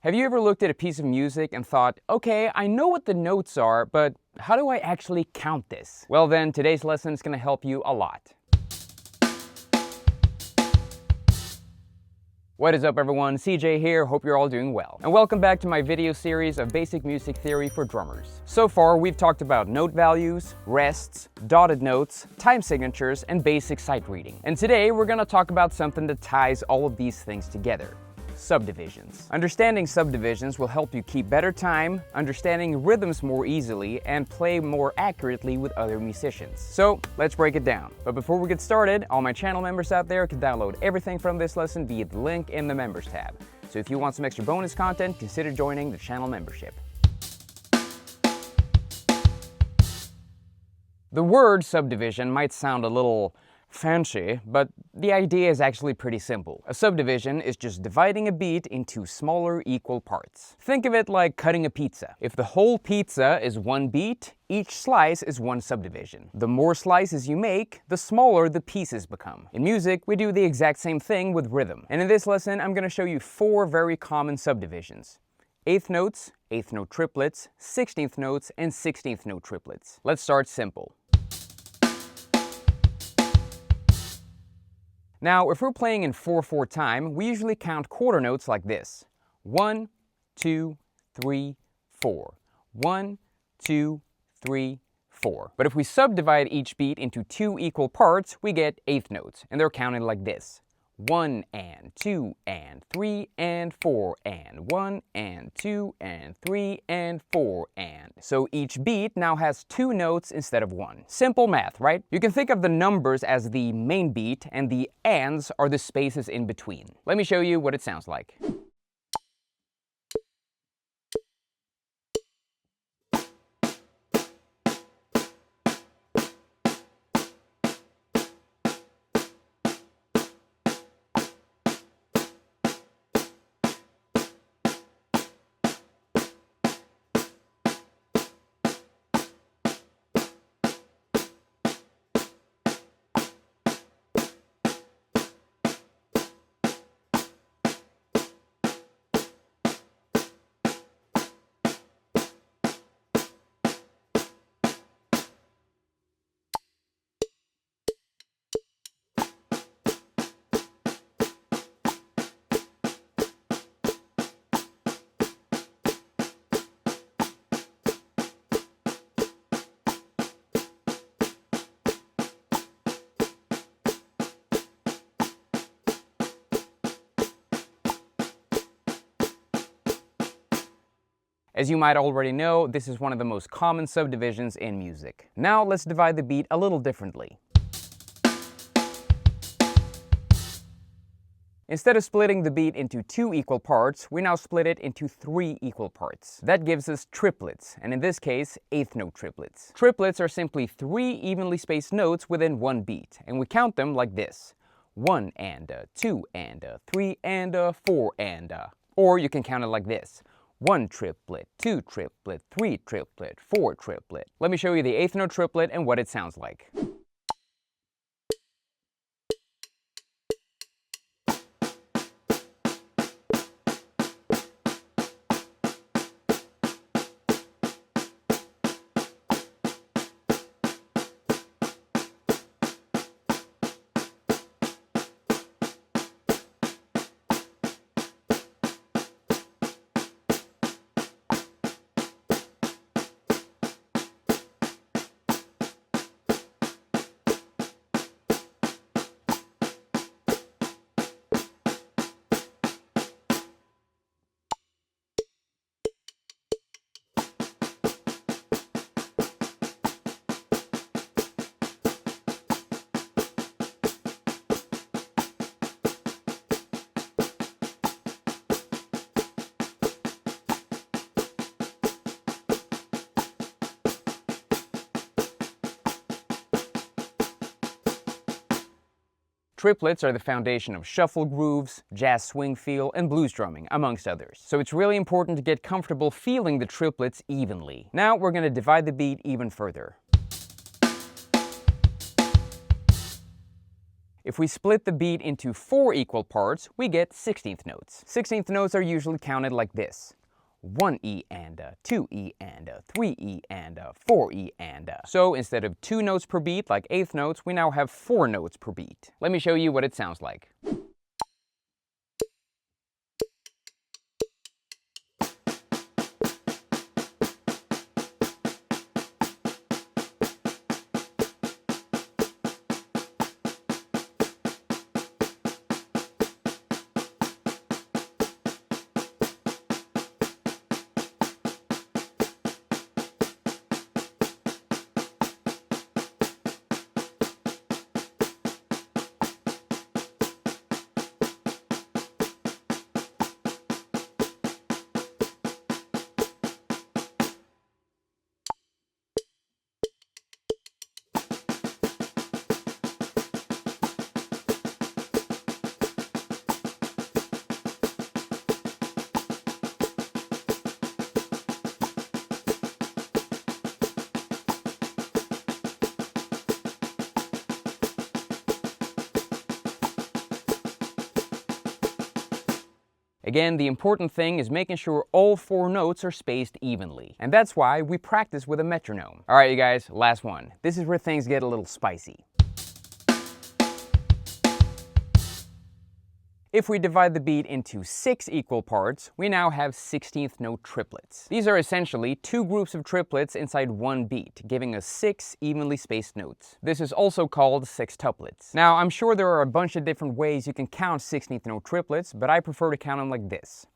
Have you ever looked at a piece of music and thought, okay, I know what the notes are, but how do I actually count this? Well then, today's lesson is going to help you a lot. What is up everyone, CJ here, hope you're all doing well. And welcome back to my video series of basic music theory for drummers. So far we've talked about note values, rests, dotted notes, time signatures, and basic sight reading. And today we're going to talk about something that ties all of these things together. Subdivisions. Understanding subdivisions will help you keep better time, understanding rhythms more easily, and play more accurately with other musicians. So let's break it down. But before we get started, all my channel members out there can download everything from this lesson via the link in the members tab. So if you want some extra bonus content, consider joining the channel membership. The word subdivision might sound a little fancy, but the idea is actually pretty simple. A subdivision is just dividing a beat into smaller equal parts. Think of it like cutting a pizza. If the whole pizza is one beat, each slice is one subdivision. The more slices you make, the smaller the pieces become. In music, we do the exact same thing with rhythm. And in this lesson, I'm going to show you 4 very common subdivisions: eighth notes, eighth note triplets, 16th notes, and 16th note triplets. Let's start simple. Now, if we're playing in 4/4 time, we usually count quarter notes like this. 1, 2, 3, 4. 1, 2, 3, 4. But if we subdivide each beat into 2 equal parts, we get eighth notes, and they're counted like this. 1 and 2 and 3 and 4 and 1 and 2 and 3 and 4 and. So each beat now has 2 notes instead of 1. Simple math, right? You can think of the numbers as the main beat and the ands are the spaces in between. Let me show you what it sounds like. As you might already know, this is one of the most common subdivisions in music. Now let's divide the beat a little differently. Instead of splitting the beat into 2 equal parts, we now split it into 3 equal parts. That gives us triplets, and in this case, eighth note triplets. Triplets are simply 3 evenly spaced notes within one beat, and we count them like this: 1 and 2 and 3 and 4 and. Or you can count it like this: 1 triplet, 2 triplet, 3 triplet, 4 triplet. Let me show you the eighth note triplet and what it sounds like. Triplets are the foundation of shuffle grooves, jazz swing feel, and blues drumming, amongst others. So it's really important to get comfortable feeling the triplets evenly. Now we're going to divide the beat even further. If we split the beat into 4 equal parts, we get 16th notes. 16th notes are usually counted like this. 1 E and a, 2 E and a, 3 E and a, 4 E and a. So instead of 2 notes per beat like 8th notes, we now have 4 notes per beat. Let me show you what it sounds like. Again, the important thing is making sure all 4 notes are spaced evenly. And that's why we practice with a metronome. Alright you guys, last one. This is where things get a little spicy. If we divide the beat into 6 equal parts, we now have 16th note triplets. These are essentially 2 groups of triplets inside one beat, giving us 6 evenly spaced notes. This is also called sextuplets. Now, I'm sure there are a bunch of different ways you can count 16th note triplets, but I prefer to count them like this.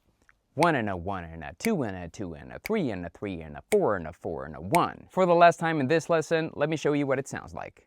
1 and a 1 and a 2 and a 2 and a 3 and a 3 and a 4 and a 4 and a 1. For the last time in this lesson, let me show you what it sounds like.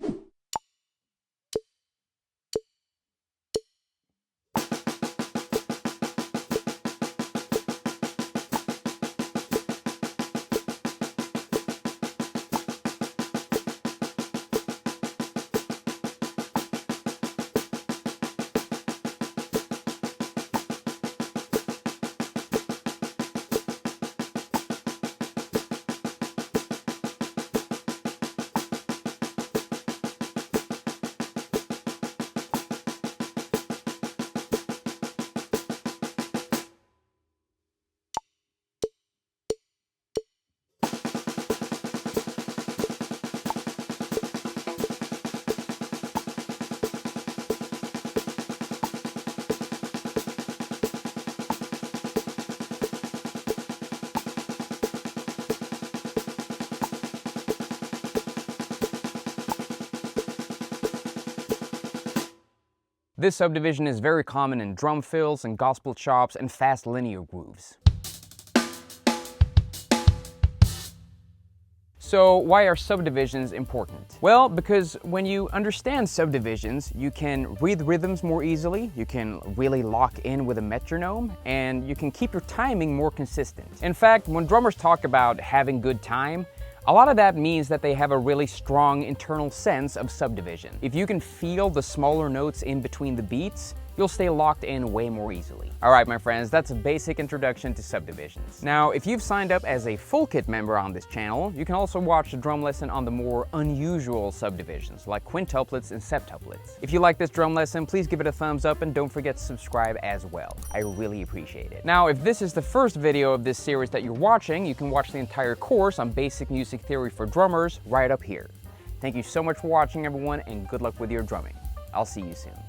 This subdivision is very common in drum fills and gospel chops and fast linear grooves. So why are subdivisions important? Well, because when you understand subdivisions, you can read rhythms more easily, you can really lock in with a metronome, and you can keep your timing more consistent. In fact, when drummers talk about having good time, a lot of that means that they have a really strong internal sense of subdivision. If you can feel the smaller notes in between the beats, you'll stay locked in way more easily. Alright my friends, that's a basic introduction to subdivisions. Now, if you've signed up as a full kit member on this channel, you can also watch a drum lesson on the more unusual subdivisions, like quintuplets and septuplets. If you like this drum lesson, please give it a thumbs up and don't forget to subscribe as well. I really appreciate it. Now, if this is the first video of this series that you're watching, you can watch the entire course on basic music theory for drummers right up here. Thank you so much for watching everyone, and good luck with your drumming. I'll see you soon.